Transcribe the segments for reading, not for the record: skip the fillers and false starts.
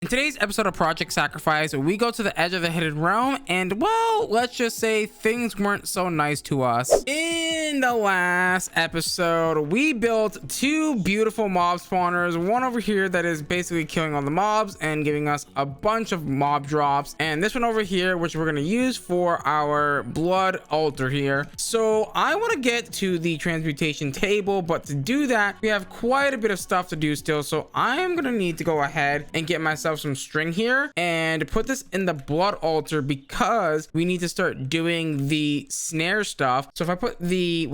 In today's episode of Project Sacrifice, we go to the edge of the hidden realm, and well, let's just say things weren't so nice to us. In the last episode, we built two beautiful mob spawners, one over here that is basically killing all the mobs and giving us a bunch of mob drops, and this one over here, which we're going to use for our blood altar here. So I want to get to the transmutation table, but to do that, we have quite a bit of stuff to do still, so I'm going to need to go ahead and get myself some string here and put this in the blood altar because we need to start doing the snare stuff. So if I put the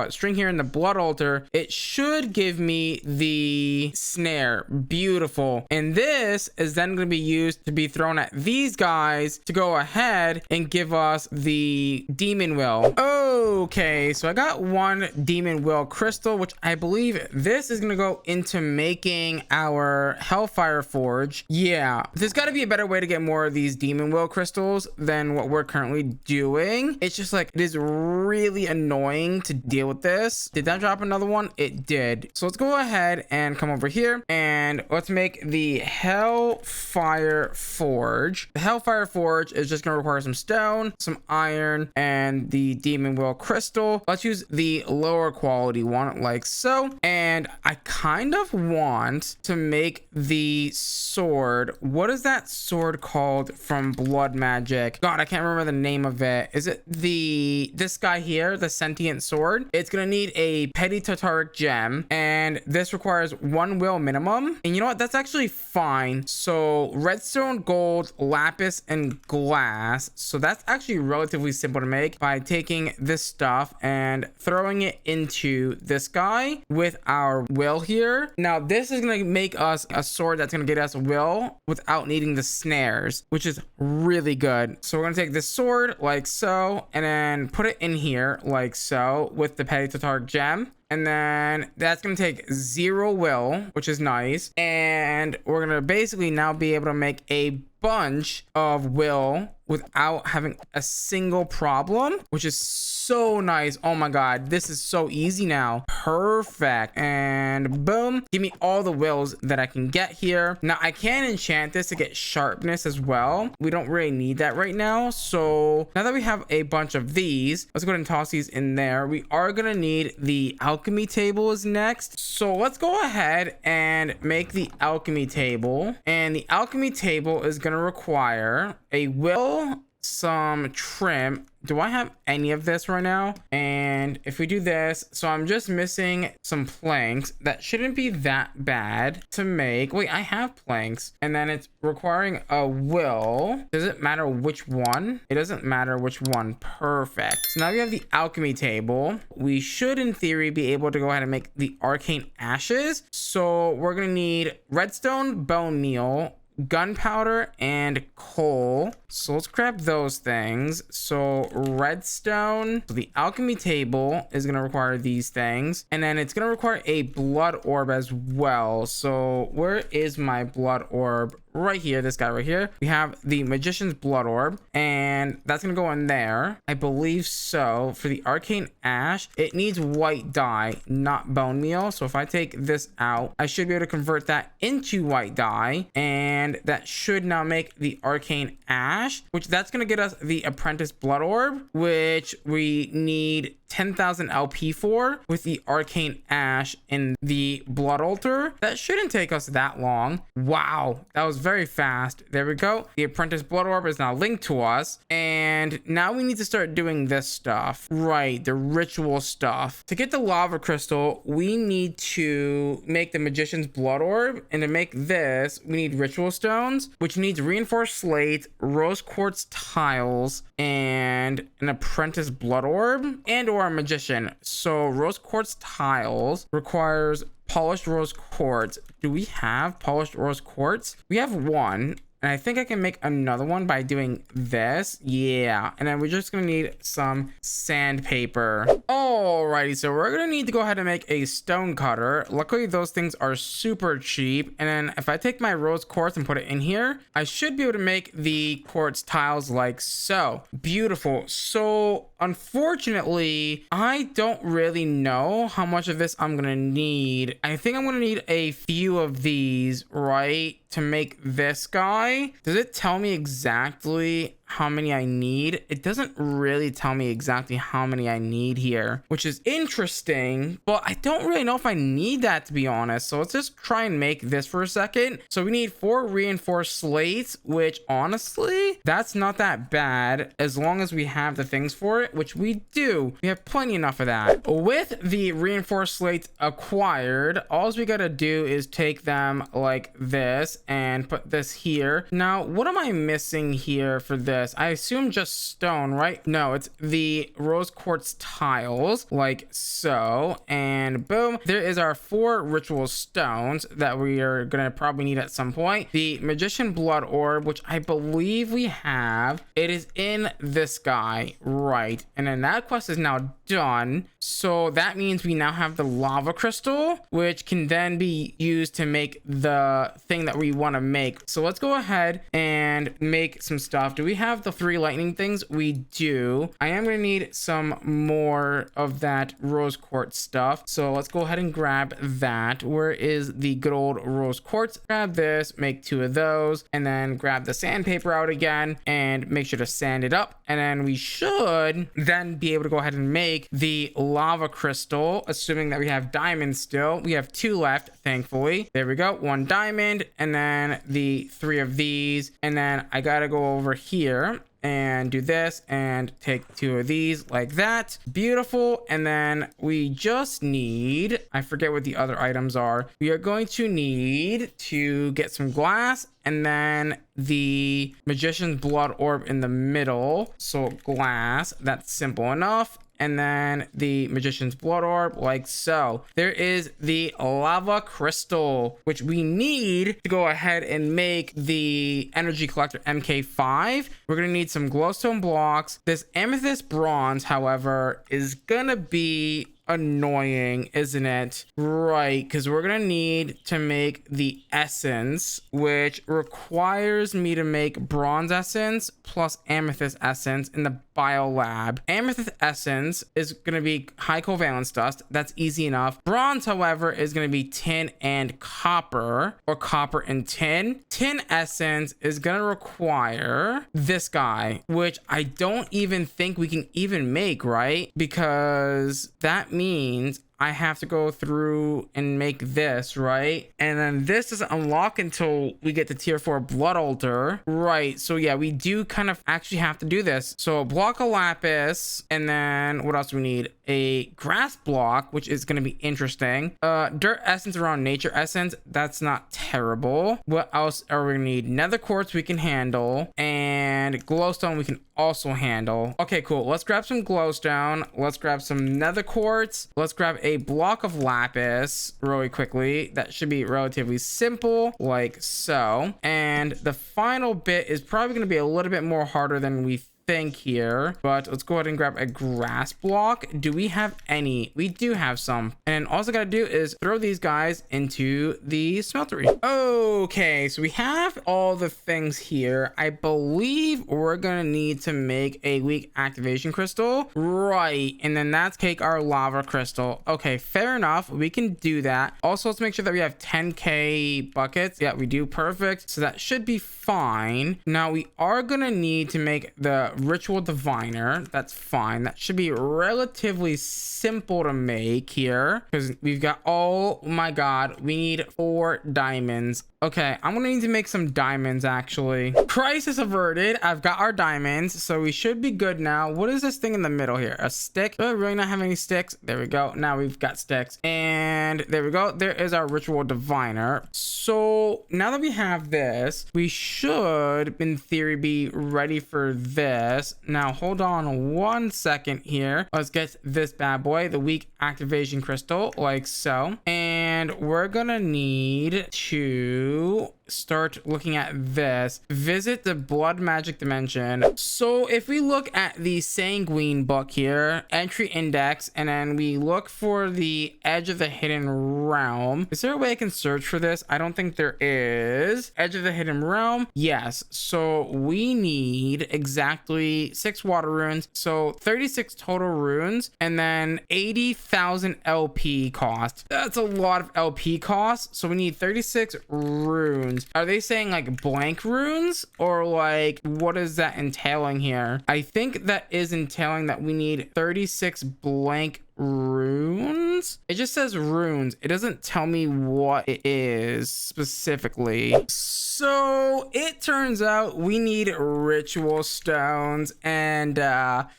string here in the blood altar, it should give me the snare. Beautiful. And this is then going to be used to be thrown at these guys to go ahead and give us the demon will. Okay, so I got one demon will crystal, which I believe this is going to go into making our hellfire forge. Yeah, there's got to be a better way to get more of these demon will crystals than what we're currently doing. It's just like, it is really annoying to deal with this. Did that drop another one? It did. So let's go ahead and come over here and let's make the hellfire forge. The hellfire forge is just going to require some stone, some iron, and the demon will crystal. Let's use the lower quality one like so. And I kind of want to make the sword. What is that sword called from blood magic? God, I can't remember the name of it. Is it this guy here, the sentient sword? It's gonna need a petty tartaric gem, and this requires 1 will minimum. And you know what, that's actually fine. So redstone, gold, lapis, and glass. So that's actually relatively simple to make by taking this stuff and throwing it into this guy with our will here. Now this is gonna make us a sword that's gonna get us will without needing the snares, which is really good. So we're gonna take this sword like so and then put it in here like so with the petty tartaric gem. And then that's going to take 0 will, which is nice. And we're going to basically now be able to make a bunch of will without having a single problem, which is so nice. Oh my God, this is so easy now. Perfect. And boom, give me all the wills that I can get here. Now I can enchant this to get sharpness as well. We don't really need that right now. So now that we have a bunch of these, let's go ahead and toss these in there. We are going to need the alchemy table is next. So let's go ahead and make the alchemy table. And the alchemy table is going to require a will, some trim. Do I have any of this right now? And if we do this, so I'm just missing some planks. That shouldn't be that bad to make. Wait, I have planks. And then it's requiring a will. Does it matter which one? It doesn't matter which one. Perfect. So now we have the alchemy table. We should in theory be able to go ahead and make the arcane ashes. So we're gonna need redstone, bone meal, gunpowder, and coal. So let's grab those things. So redstone. So the alchemy table is going to require these things, and then it's going to require a blood orb as well. So where is my blood orb? Right here, this guy right here. We have the magician's blood orb, and that's gonna go in there, I believe. So for the arcane ash, it needs white dye, not bone meal. So if I take this out, I should be able to convert that into white dye, and that should now make the arcane ash, which that's gonna get us the apprentice blood orb, which we need 10,000 LP for with the arcane ash in the blood altar. That shouldn't take us that long. Wow, that was very fast. There we go. The apprentice blood orb is now linked to us, and now we need to start doing this stuff, right? The ritual stuff. To get the lava crystal, we need to make the magician's blood orb, and to make this we need ritual stones, which needs reinforced slate, rose quartz tiles, and an apprentice blood orb, and or a magician. So rose quartz tiles requires polished rose quartz. Do we have polished rose quartz? We have one. And I think I can make another one by doing this. Yeah. And then we're just going to need some sandpaper. Alrighty. So we're going to need to go ahead and make a stone cutter. Luckily, those things are super cheap. And then if I take my rose quartz and put it in here, I should be able to make the quartz tiles like so. Beautiful. So unfortunately, I don't really know how much of this I'm gonna need. I think I'm gonna need a few of these, right, to make this guy. Does it tell me exactly how many I need? It doesn't really tell me exactly how many I need here, which is interesting, but I don't really know if I need that, to be honest. So let's just try and make this for a second. So we need 4 reinforced slates, which honestly, that's not that bad as long as we have the things for it, which we do. We have plenty enough of that. With the reinforced slates acquired, all we gotta do is take them like this and put this here. Now, what am I missing here for this? I assume just stone, right? No, it's the rose quartz tiles, like so. And boom, there is our 4 ritual stones that we are gonna probably need at some point. The magician blood orb, which I believe we have, it is in this guy, right? And then that quest is now done. So that means we now have the lava crystal, which can then be used to make the thing that we want to make. So let's go ahead and make some stuff. Do we have the 3 lightning things? We do. I am going to need some more of that rose quartz stuff. So let's go ahead and grab that. Where is the good old rose quartz? Grab this, make 2 of those, and then grab the sandpaper out again and make sure to sand it up. And then we should then be able to go ahead and make the lava crystal, assuming that we have diamonds still. We have 2 left, thankfully. There we go. 1 diamond, and then the 3 of these. And then I gotta go over here and do this and take 2 of these like that. Beautiful. And then we just need, I forget what the other items are. We are going to need to get some glass and then the magician's blood orb in the middle. So glass, that's simple enough. And then the magician's blood orb, like so. There is the lava crystal, which we need to go ahead and make the energy collector MK5. We're gonna need some glowstone blocks. This amethyst bronze, however, is gonna be annoying, isn't it? Right, because we're gonna need to make the essence, which requires me to make bronze essence plus amethyst essence in the bio lab. Amethyst essence is gonna be high covalence dust. That's easy enough. Bronze, however, is gonna be tin and copper, or copper and tin. Tin essence is gonna require this guy, which I don't even think we can even make, right? Because that means I have to go through and make this, right? And then this doesn't unlock until we get to tier 4 blood altar. Right, so yeah, we do kind of actually have to do this. So a block of lapis, and then what else do we need? A grass block, which is going to be interesting. Dirt essence around nature essence, that's not terrible. What else are we gonna need? Nether quartz we can handle, and glowstone we can also handle. Okay, cool. Let's grab some glowstone. Let's grab some nether quartz. Let's grab a block of lapis really quickly. That should be relatively simple, like so. And the final bit is probably going to be a little bit more harder than we think here, but let's go ahead and grab a grass block. Do we have any? We do have some. And all I gotta do is throw these guys into the smeltery. Okay, so we have all the things here. I believe we're gonna need to make a weak activation crystal, right? And then that's take our lava crystal. Okay, fair enough, we can do that. Also, let's make sure that we have 10k buckets. Yeah, we do. Perfect. So that should be fine. Now we are gonna need to make the ritual diviner. That's fine. That should be relatively simple to make here because we've got, oh my god, we need 4 diamonds. Okay, I'm gonna need to make some diamonds actually. Crisis averted. I've got our diamonds, so we should be good now. What is this thing in the middle here? A stick? Do I really not have any sticks? There we go. Now we've got sticks. And there we go. There is our ritual diviner. So now that we have this, we should, in theory, be ready for this. Now hold on 1 second here. Let's get this bad boy, the weak activation crystal, like so. And we're gonna need to start looking at this. Visit the blood magic dimension. So if we look at the sanguine book here, entry index, and then we look for the edge of the hidden realm. Is there a way I can search for this? I don't think there is. Edge of the hidden realm. Yes. So we need exactly 6 water runes. So 36 total runes, and then 80,000 LP cost. That's a lot of LP cost. So we need 36 runes. Are they saying like blank runes, or like what is that entailing here? I think that is entailing that we need 36 blank runes. It just says runes. It doesn't tell me what it is specifically. So it turns out we need ritual stones, and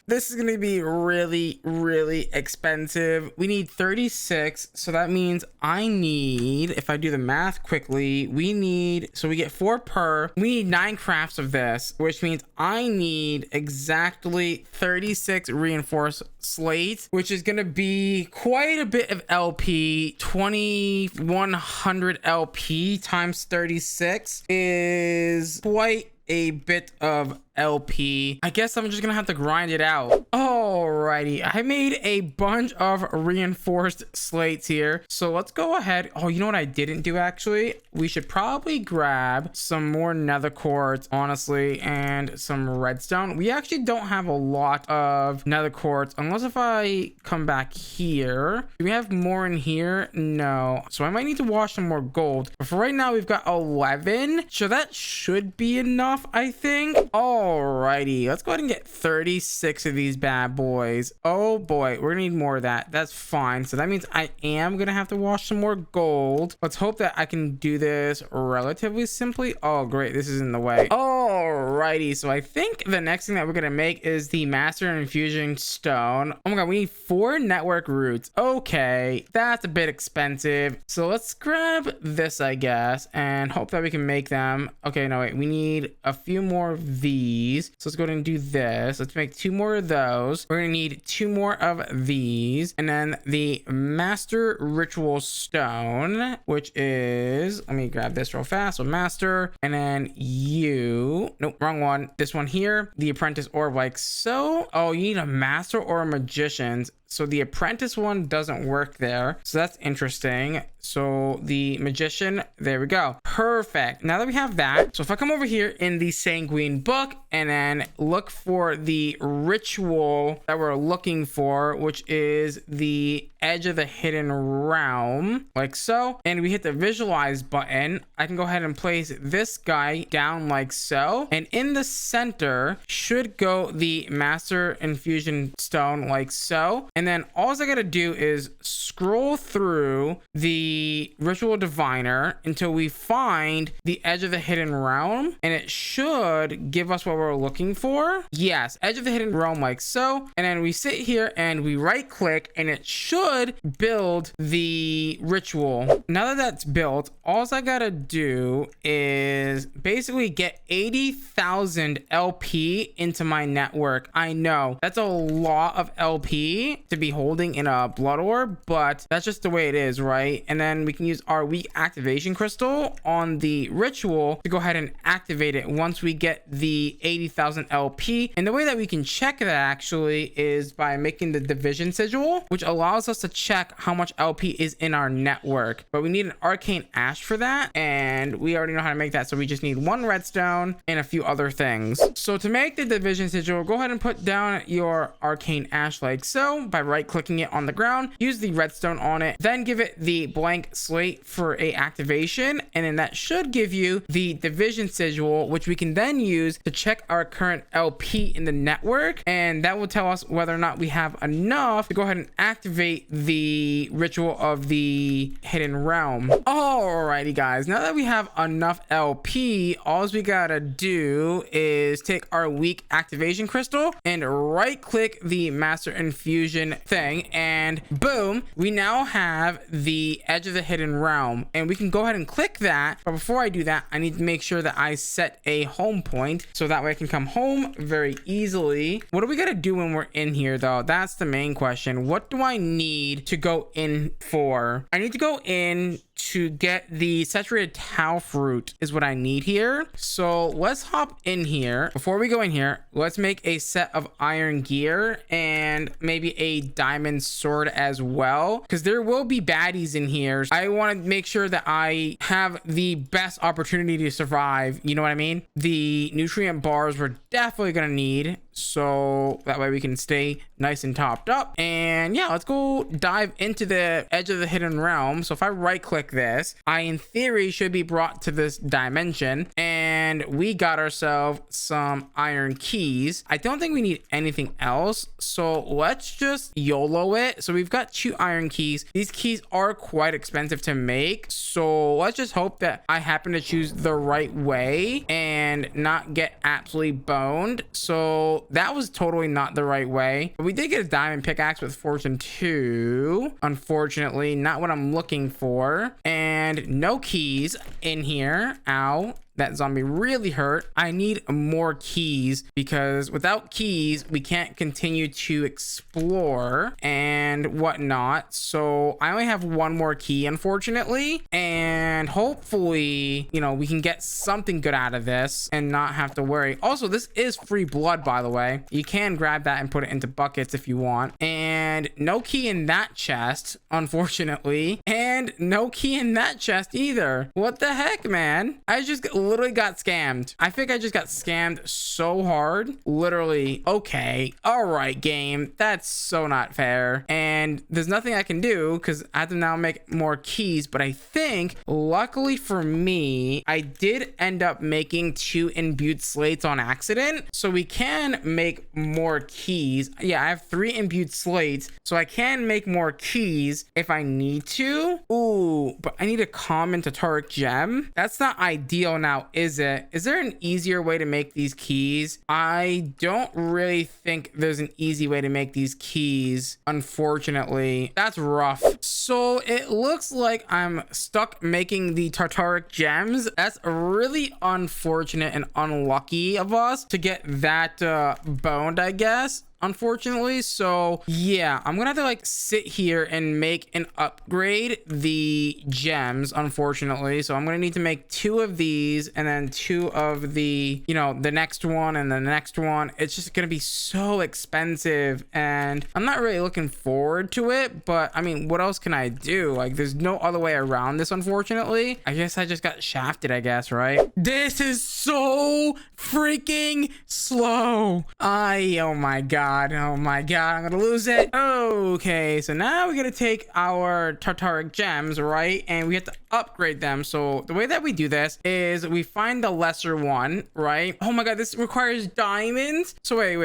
this is gonna be really expensive. We need 36, so that means I need, if I do the math quickly, we need, so we get 4 per, we need 9 crafts of this, which means I need exactly 36 reinforced slates, which is gonna be quite a bit of LP. 2100 LP times 36 is quite a bit of LP. I guess I'm just gonna have to grind it out. Alrighty, I made a bunch of reinforced slates here, so let's go ahead. Oh, you know what I didn't do actually? We should probably grab some more nether quartz, honestly, and some redstone. We actually don't have a lot of nether quartz, unless if I come back here. Do we have more in here? No. So I might need to wash some more gold. But for right now, we've got 11, so that should be enough, I think. Alrighty, let's go ahead and get 36 of these bad boys. Oh boy, we're gonna need more of that. That's fine. So that means I am gonna have to wash some more gold. Let's hope that I can do this relatively simply. Oh great, this is in the way. Alrighty, so I think the next thing that we're gonna make is the master infusion stone. Oh my god, we need 4 network roots. Okay, that's a bit expensive. So let's grab this, I guess, and hope that we can make them. Okay, no wait, we need a few more of these. So let's go ahead and do this. Let's make 2 more of those. We're gonna need 2 more of these, and then the master ritual stone, which is, let me grab this real fast. So master, and then you, nope, wrong one. This one here, the apprentice orb, like so. Oh, you need a master or a magician's. So the apprentice one doesn't work there. So that's interesting. So the magician, there we go. Perfect. Now that we have that, so if I come over here in the sanguine book and then look for the ritual that we're looking for, which is the edge of the hidden realm, like so, and we hit the visualize button, I can go ahead and place this guy down like so, and in the center should go the master infusion stone like so. And then all I gotta do is scroll through the ritual diviner until we find the edge of the hidden realm, and it should give us what we're looking for. Yes, edge of the hidden realm like so. And then we sit here and we right click, and it should build the ritual. Now that that's built, all I gotta do is basically get 80,000 LP into my network. I know that's a lot of LP to be holding in a blood orb, but that's just the way it is, right? And then we can use our weak activation crystal on the ritual to go ahead and activate it once we get the 80,000 LP. And the way that we can check that actually is by making the division sigil, which allows us to check how much LP is in our network. But we need an arcane ash for that, and we already know how to make that, so we just need 1 redstone and a few other things. So to make the division sigil, go ahead and put down your arcane ash like so by right clicking it on the ground, use the redstone on it, then give it the blank slate for a activation, and then that should give you the division sigil, which we can then use to check our current LP in the network, and that will tell us whether or not we have enough to go ahead and activate the ritual of the hidden realm. Alrighty guys, now that we have enough LP, all we gotta do is take our weak activation crystal and right click the master infusion thing, and boom, we now have the edge of the hidden realm, and we can go ahead and click that. But before I do that, I need to make sure that I set a home point so that way I can come home very easily. What do we gotta do when we're in here though? That's the main question. What do I need to go in for? I need to go in to get the saturated tau fruit is what I need here. So let's hop in here. Before we go in here, let's make a set of iron gear and maybe a diamond sword as well, because there will be baddies in here. I want to make sure that I have the best opportunity to survive. You know what I mean? The nutrient bars we're definitely gonna need, so that way we can stay nice and topped up. And yeah, let's go dive into the edge of the hidden realm. So if I right click this, I in theory should be brought to this dimension, and we got ourselves some iron keys. I don't think we need anything else, so let's just YOLO it. So we've got 2 iron keys. These keys are quite expensive to make, so let's just hope that I happen to choose the right way and not get absolutely boned. So that was totally not the right way. But we did get a diamond pickaxe with fortune 2. Unfortunately, not what I'm looking for. And no keys in here. Ow. That zombie really hurt. I need more keys, because without keys we can't continue to explore and whatnot. So I only have 1 more key, unfortunately, and hopefully, you know, we can get something good out of this and not have to worry. Also, this is free blood, by the way. You can grab that and put it into buckets if you want. And no key in that chest, unfortunately, and no key in that chest either. What the heck, man? I just literally got scammed. I think I just got scammed so hard. Literally. Okay. All right, game. That's so not fair. And there's nothing I can do because I have to now make more keys. But I think, luckily for me, I did end up making 2 imbued slates on accident. So we can make more keys. Yeah, I have 3 imbued slates. So I can make more keys if I need to. Ooh, but I need a common Tartaric gem. That's not ideal now, is it? Is there an easier way to make these keys? I don't really think there's an easy way to make these keys, unfortunately. That's rough. So it looks like I'm stuck making the Tartaric gems. That's really unfortunate and unlucky of us to get that boned, I guess, unfortunately. So yeah, I'm gonna have to like sit here and make and upgrade the gems, unfortunately. So I'm gonna need to make 2 of these and then 2 of the, you know, the next one and the next one. It's just gonna be so expensive and I'm not really looking forward to it, but I mean, what else can I do? Like, there's no other way around this, unfortunately. I guess I just got shafted, I guess, right? This is so freaking slow. Oh my god. Oh my god, I'm gonna lose it. Okay, so now we're gonna take our Tartaric gems, right? And we have to upgrade them. So the way that we do this is we find the lesser one, right? Oh my god, this requires diamonds. So wait.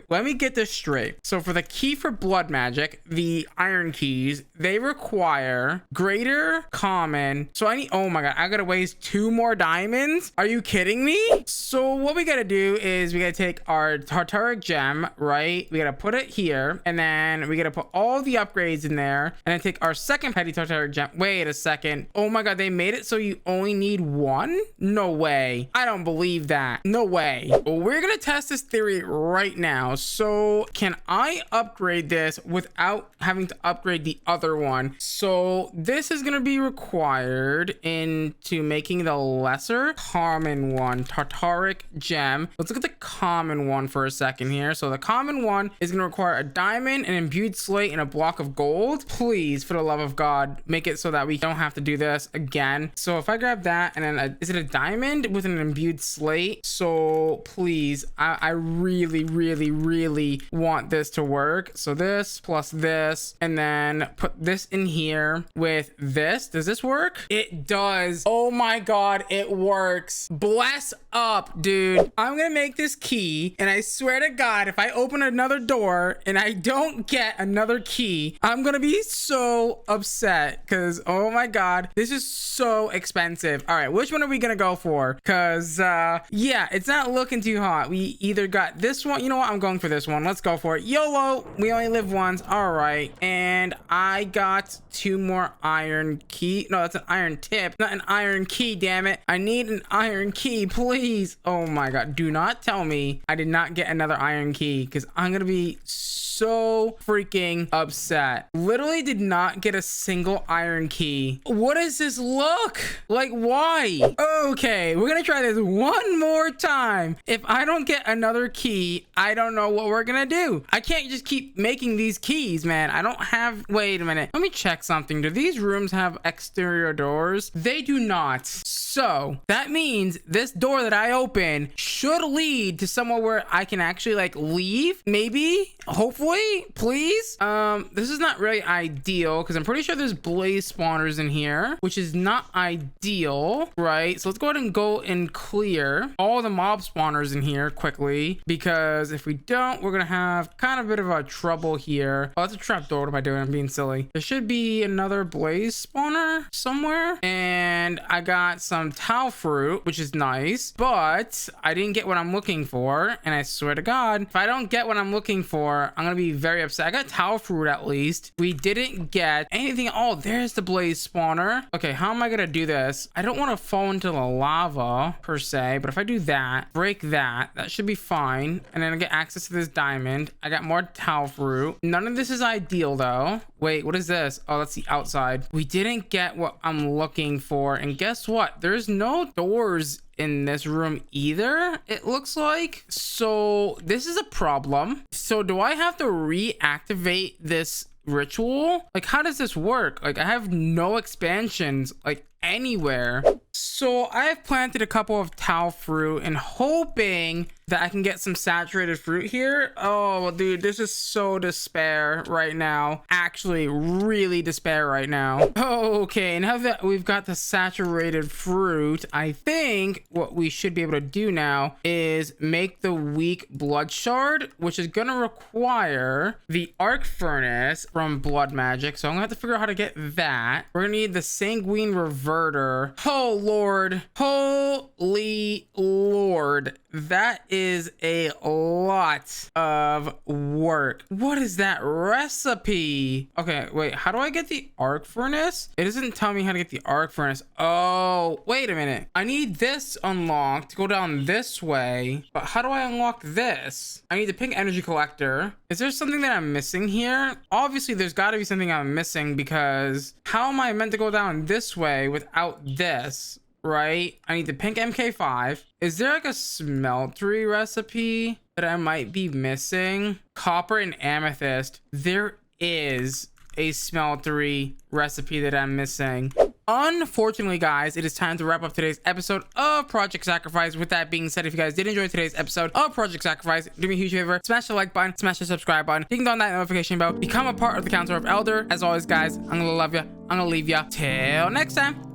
Let me get this straight. So for the key for blood magic, the iron keys, they require greater common. So I need, oh my god, I gotta waste 2 more diamonds. Are you kidding me? So what we gotta do is we gotta take our Tartaric gem, right? We gotta put it here, and then we gotta put all the upgrades in there, and then take our second petty Tartaric gem. Wait a second. Oh my god, they made it so you only need 1? No way. I don't believe that. No way. Well, we're gonna test this theory right now. So can I upgrade this without having to upgrade the other one? So this is gonna be required into making the lesser common one, Tartaric gem. Let's look at the common one for a second here. So the common one is going to require a diamond, an imbued slate, and a block of gold. Please, for the love of God, make it so that we don't have to do this again. So if I grab that, and then is it a diamond with an imbued slate? So please, I really want this to work. So this plus this, and then put this in here with this. Does this work? It does. Oh my god, it works. Bless up, dude. I'm gonna make this key, and I swear to god, if I open another door and I don't get another key, I'm gonna be so upset, because oh my god, this is so expensive. All right, which one are we gonna go for? Because yeah, it's not looking too hot. We either got this one. You know what, I'm going for this one. Let's go for it. YOLO. We only live once. All right, and I got 2 more iron key. No, that's an iron tip, not an iron key. Damn it, I need an iron key, please. Oh Oh my god, do not tell me I did not get another iron key, because I'm gonna be so freaking upset. Literally did not get a single iron key. What does this look like? Why? Okay, we're gonna try this one more time. If I don't get another key, I don't know what we're gonna do. I can't just keep making these keys, man. I don't have... Wait a minute, let me check something. Do these rooms have exterior doors? They do not. So that means this door that I open should lead to somewhere where I can actually like leave, maybe, hopefully, please. This is not really ideal because I'm pretty sure there's blaze spawners in here, which is not ideal, right? So let's go ahead and go and clear all the mob spawners in here quickly, because if we don't, we're gonna have kind of a bit of a trouble here. Oh, that's a trap door. What am I doing? I'm being silly. There should be another blaze spawner somewhere, and I got some tau fruit, which is nice, but I didn't get what I'm looking for, and I swear to God, if I don't get what I'm looking for, I'm gonna be very upset. I got tau fruit at least. We didn't get anything. Oh, there's the blaze spawner. Okay, how am I gonna do this? I don't want to fall into the lava per se, but if I do that, break that, that should be fine, and then I get access to this diamond. I got more tau fruit. None of this is ideal though. Wait, what is this? Oh, that's the outside. We didn't get what I'm looking for, and guess what? There's no doors in this room either, it looks like. So this is a problem. So do I have to reactivate this ritual? Like, how does this work? Like, I have no expansions like anywhere. So I have planted a couple of tau fruit and hoping that I can get some saturated fruit here. Oh, dude, this is so despair right now. Actually, really despair right now. Okay, now that we've got the saturated fruit, I think what we should be able to do now is make the weak blood shard, which is gonna require the arc furnace from blood magic. So I'm gonna have to figure out how to get that. We're gonna need the sanguine reverter. Oh, Lord. Holy Lord. That is a lot of work. What is that recipe? Okay, wait, how do I get the arc furnace? It doesn't tell me how to get the arc furnace. Oh, wait a minute. I need this unlocked to go down this way, but how do I unlock this? I need the pink energy collector. Is there something that I'm missing here? Obviously, there's got to be something I'm missing, because how am I meant to go down this way without this? Right? I need the pink MK5. Is there like a smeltery recipe that I might be missing? Copper and amethyst. There is a smeltery recipe that I'm missing. Unfortunately, guys, it is time to wrap up today's episode of Project Sacrifice. With that being said, if you guys did enjoy today's episode of Project Sacrifice, do me a huge favor, smash the like button, smash the subscribe button, ding on that notification bell, become a part of the Council of Elder. As always, guys, I'm gonna love you, I'm gonna leave you till next time.